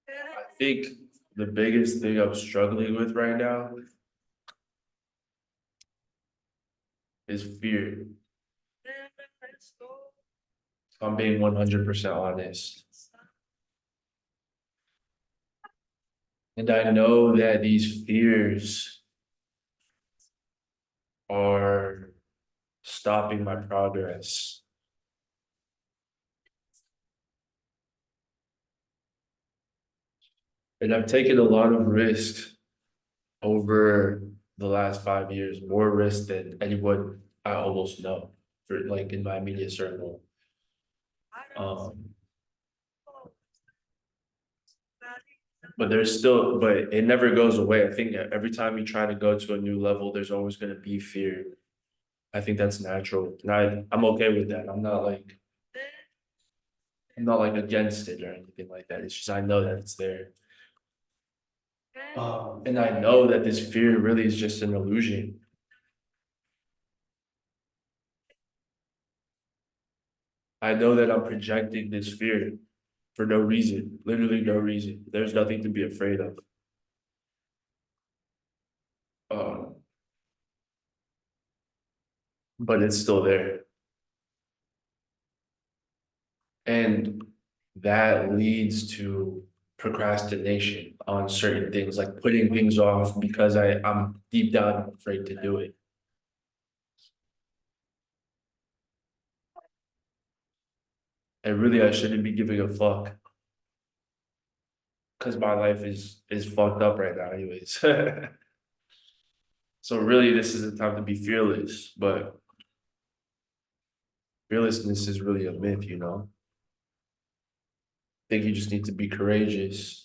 I think the biggest thing I'm struggling with right now is fear. If I'm being 100% honest. And I know that these fears are stopping my progress. And I've taken a lot of risks over the last 5 years, more risks than anyone I almost know for like in my immediate circle. Um, but it never goes away. I think that every time you try to go to a new level, there's always going to be fear. I think that's natural. And I'm okay with that. I'm not like against it or anything like that. It's just I know that it's there. And I know that this fear really is just an illusion. I know that I'm projecting this fear for no reason, literally no reason. There's nothing to be afraid of. Um, but it's still there. And that leads to procrastination on certain things, like putting things off because I'm deep down afraid to do it. And really, I shouldn't be giving a fuck because my life is fucked up right now, anyways. So really, this is the time to be fearless, but fearlessness is really a myth, you know? I think you just need to be courageous.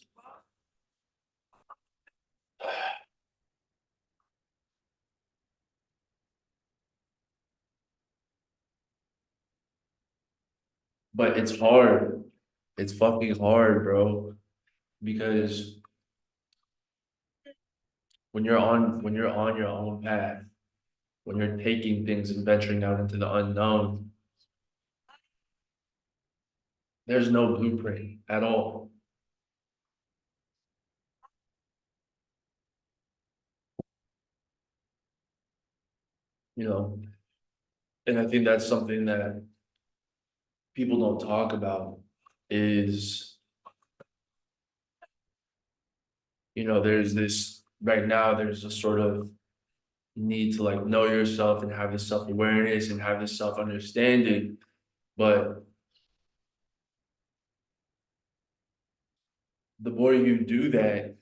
But it's hard. It's fucking hard, bro. Because when you're on your own path, when you're taking things and venturing out into the unknown, there's no blueprint at all. You know, and I think that's something that people don't talk about is, there's this right now, there's a sort of need to like know yourself and have this self-awareness and have this self-understanding. But the more you do that,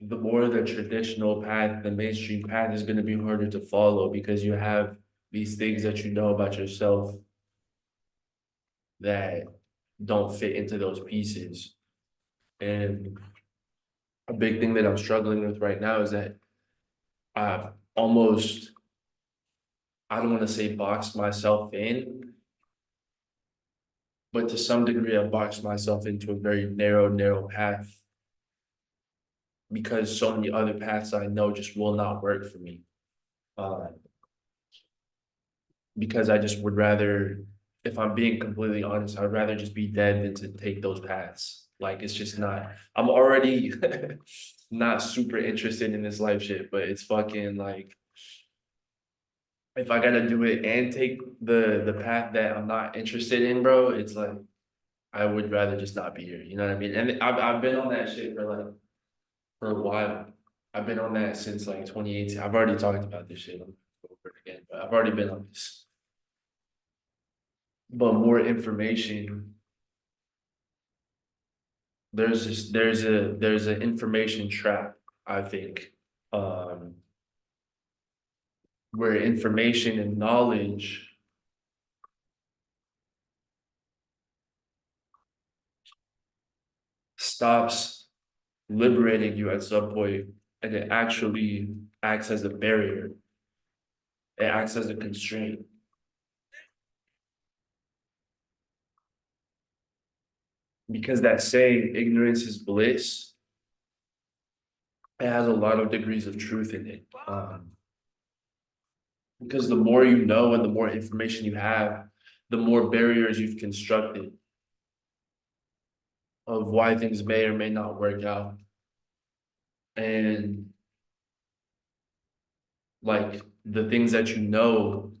the more the traditional path, the mainstream path is going to be harder to follow because you have these things that you know about yourself that don't fit into those pieces. And a big thing that I'm struggling with right now is that I've almost, I don't want to say boxed myself in, but to some degree, I've boxed myself into a very narrow path because so many other paths I know just will not work for me. Uh, because I just would rather, if I'm being completely honest, I'd rather just be dead than to take those paths. Like it's just not, I'm already not super interested in this life shit, but it's fucking like if I gotta do it and take the path that I'm not interested in, bro, it's like I would rather just not be here. You know what I mean? And I've been on that shit for a while. I've been on that since like 2018. I've already talked about this shit. I'm over it again, but I've already been on this. But more information, there's an information trap, I think, um, where information and knowledge stops liberating you at some point, and it actually acts as a barrier. It acts as a constraint. Because that saying, ignorance is bliss, it has a lot of degrees of truth in it. Because the more you know and the more information you have, the more barriers you've constructed of why things may or may not work out. And like the things that you know,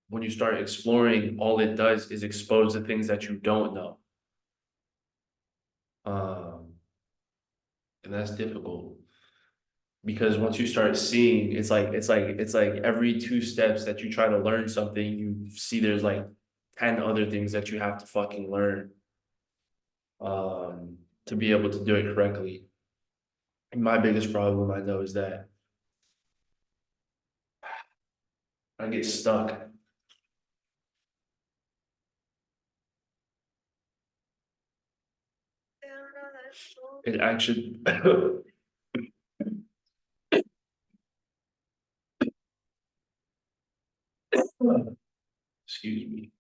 when you start exploring, all it does is expose the things that you don't know. Um, and that's difficult because once you start seeing, it's like every two steps that you try to learn something, you see there's like 10 other things that you have to fucking learn to be able to do it correctly. And my biggest problem I know is that I get stuck. It actually excuse me.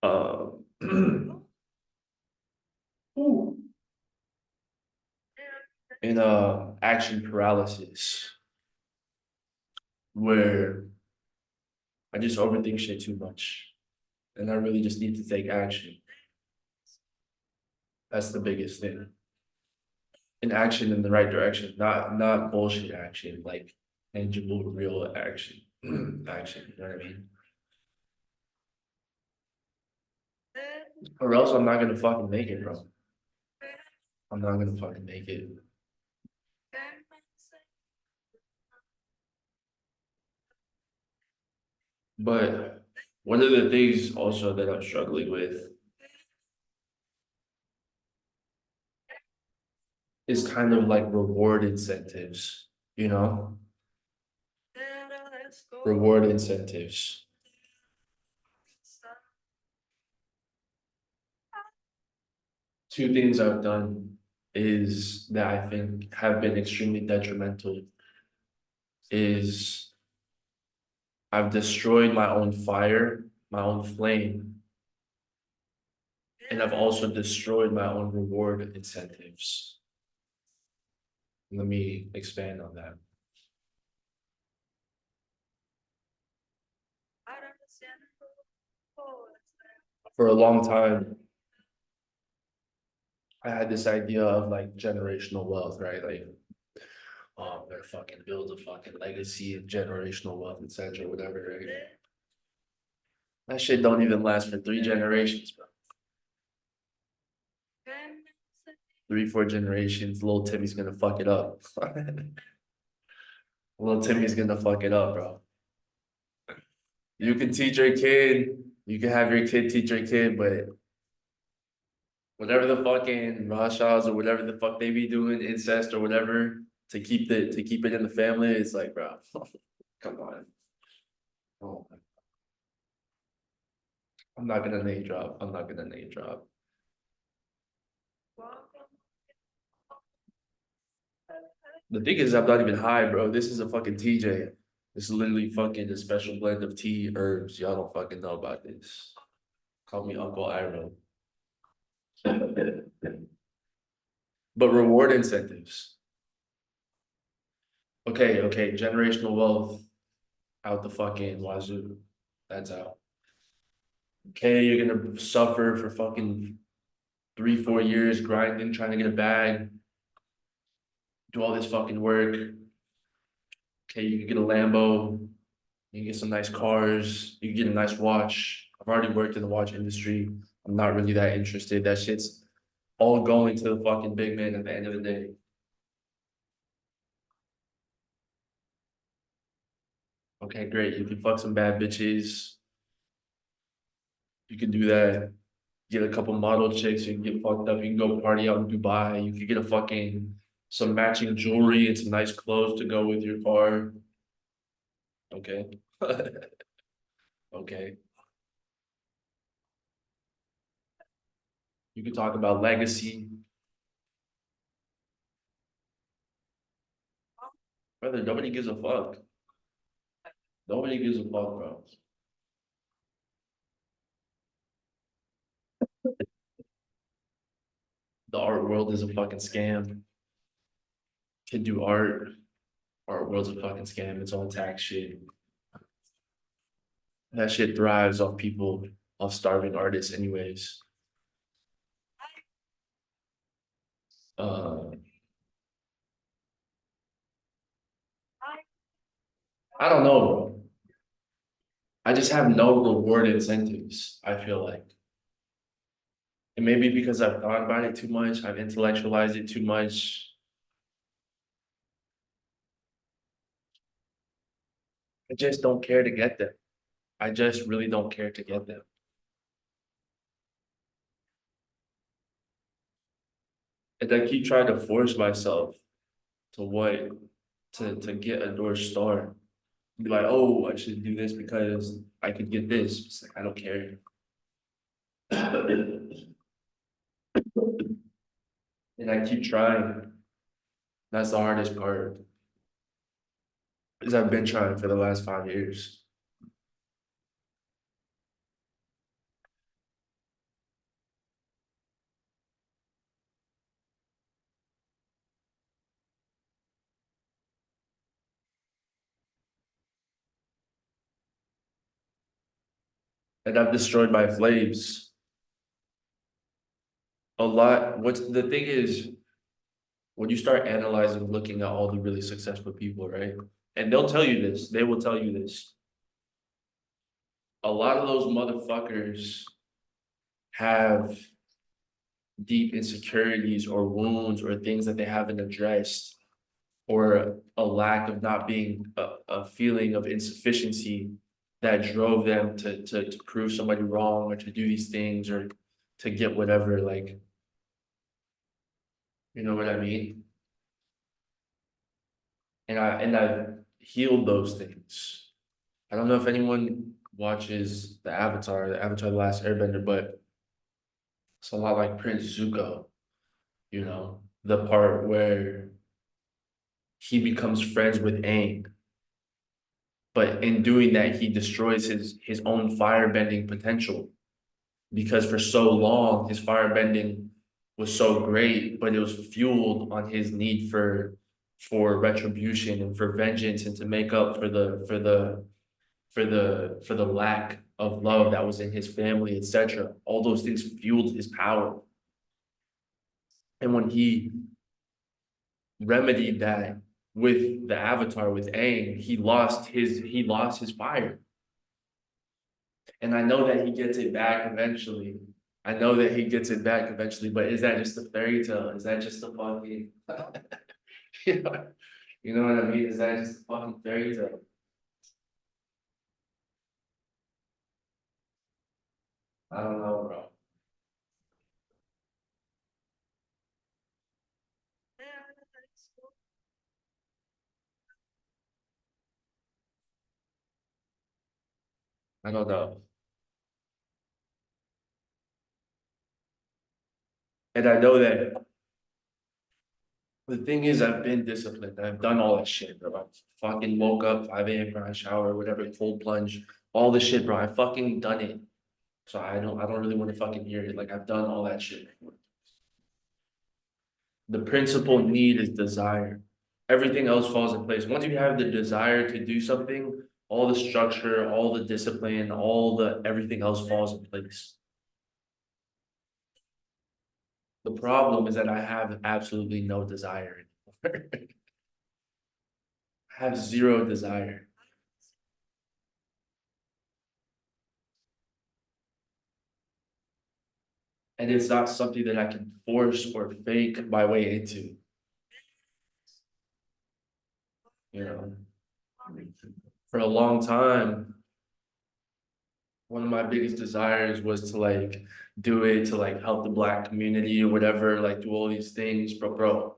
Um, in action paralysis, where I just overthink shit too much, and I really just need to take action. That's the biggest thing. In action in the right direction, not bullshit action, like tangible, real action. Action, you know what I mean? Or else I'm not gonna fucking make it, bro. I'm not gonna fucking make it. But one of the things also that I'm struggling with is kind of like reward incentives, you know? Reward incentives. Two things I've done is that I think have been extremely detrimental is I've destroyed my own fire, my own flame, and I've also destroyed my own reward incentives. Let me expand on that. For a long time, I had this idea of like generational wealth, right? Like, oh, I'm gonna fucking build a fucking legacy of generational wealth, etc., whatever, right? That shit don't even last for 3 generations, bro. 3, 4 generations, little Timmy's gonna fuck it up. Little Timmy's gonna fuck it up, bro. You can teach your kid, you can have your kid teach your kid, but whatever the fucking Rothschilds or whatever the fuck they be doing, incest or whatever, to keep it in the family, it's like, bro, come on. Oh, I'm not gonna name drop. I'm not gonna name drop. The thing is, I'm not even high, bro. This is a fucking TJ. This is literally fucking a special blend of tea herbs. Y'all don't fucking know about this. Call me Uncle Iroh. But reward incentives. Okay, generational wealth out the fucking wazoo. That's out. Okay, you're gonna suffer for fucking 3, 4 years grinding, trying to get a bag, do all this fucking work. Okay, you can get a Lambo, you can get some nice cars, you can get a nice watch. I've already worked in the watch industry. I'm not really that interested. That shit's all going to the fucking big man at the end of the day. Okay, great. You can fuck some bad bitches. You can do that. Get a couple model chicks. You can get fucked up. You can go party out in Dubai. You can get a fucking some matching jewelry and some nice clothes to go with your car. Okay. Okay. You can talk about legacy. Brother, nobody gives a fuck. Nobody gives a fuck, bro. The art world is a fucking scam. Can do art. Art world's a fucking scam. It's all tax shit. That shit thrives off people, off starving artists, anyways. Uh, I don't know, bro. I just have no reward incentives, I feel like. And maybe because I've thought about it too much, I've intellectualized it too much. I just don't care to get them. I just really don't care to get them. And I keep trying to force myself to what to get a North Star. Be like, oh, I should do this because I could get this. It's like I don't care. And I keep trying. That's the hardest part. Because I've been trying for the last 5 years. And I've destroyed my flames a lot. What's the thing is, when you start analyzing, looking at all the really successful people, right? And they'll tell you this, they will tell you this. A lot of those motherfuckers have deep insecurities or wounds or things that they haven't addressed, or a lack of not being a feeling of insufficiency that drove them to prove somebody wrong or to do these things or to get whatever, like, you know what I mean? And I've healed those things. I don't know if anyone watches the Avatar The Last Airbender, but it's a lot like Prince Zuko, the part where he becomes friends with Aang. But in doing that, he destroys his own firebending potential. Because for so long, his firebending was so great, but it was fueled on his need for retribution and for vengeance and to make up for the lack of love that was in his family, etc. All those things fueled his power. And when he remedied that with the Avatar with Aang, he lost his fire. And I know that he gets it back eventually. I know that he gets it back eventually, but is that just a fairy tale? Is that just a fucking you know, you know what I mean? Is that just a fucking fairy tale? I don't know, bro. I don't know. And I know that the thing is, I've been disciplined. I've done all that shit, bro. I fucking woke up 5 a.m. for a shower, whatever, cold plunge, all the shit, bro. I fucking done it. So I don't really want to fucking hear it. Like I've done all that shit before. The principal need is desire. Everything else falls in place. Once you have the desire to do something, all the structure, all the discipline, all the everything else falls in place. The problem is that I have absolutely no desire anymore. I have zero desire. And it's not something that I can force or fake my way into, you know. For a long time, one of my biggest desires was to like do it to like help the black community or whatever, like do all these things, bro,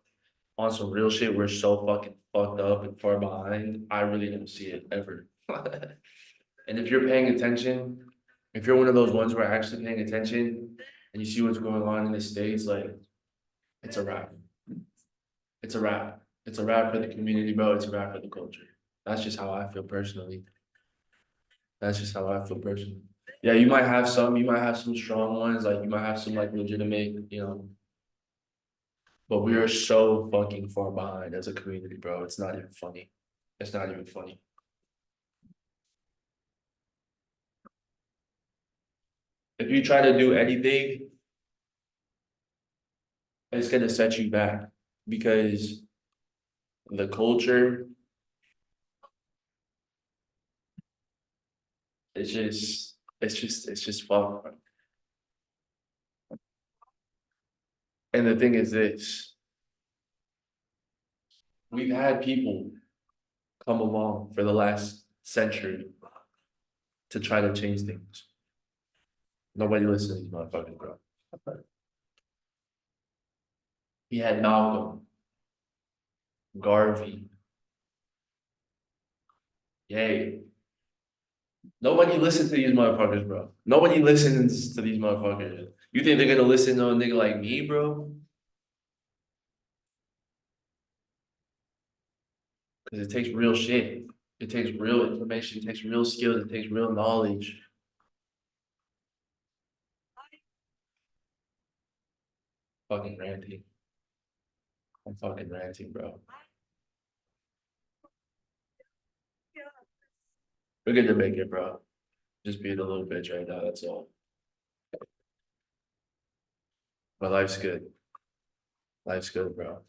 on some real shit, we're so fucking fucked up and far behind. I really don't see it ever. And if you're paying attention, if you're one of those ones who are actually paying attention and you see what's going on in the States, like it's a wrap. It's a wrap. It's a wrap for the community, bro. It's a wrap for the culture. That's just how I feel personally. That's just how I feel personally. Yeah, you might have some strong ones, like you might have some like legitimate, But we are so fucking far behind as a community, bro. It's not even funny. It's not even funny. If you try to do anything, it's gonna set you back because the culture, it's just fucked, bro. And the thing is this, we've had people come along for the last century to try to change things. Nobody listens to these motherfuckers, bro. We had Malcolm, Garvey, Yay. Nobody listens to these motherfuckers, bro. Nobody listens to these motherfuckers. You think they're gonna listen to a nigga like me, bro? Because it takes real shit. It takes real information. It takes real skills. It takes real knowledge. Fucking ranting. I'm fucking ranting, bro. We're gonna make it, bro. Just being a little bitch right now. That's all. My life's good. Life's good, bro.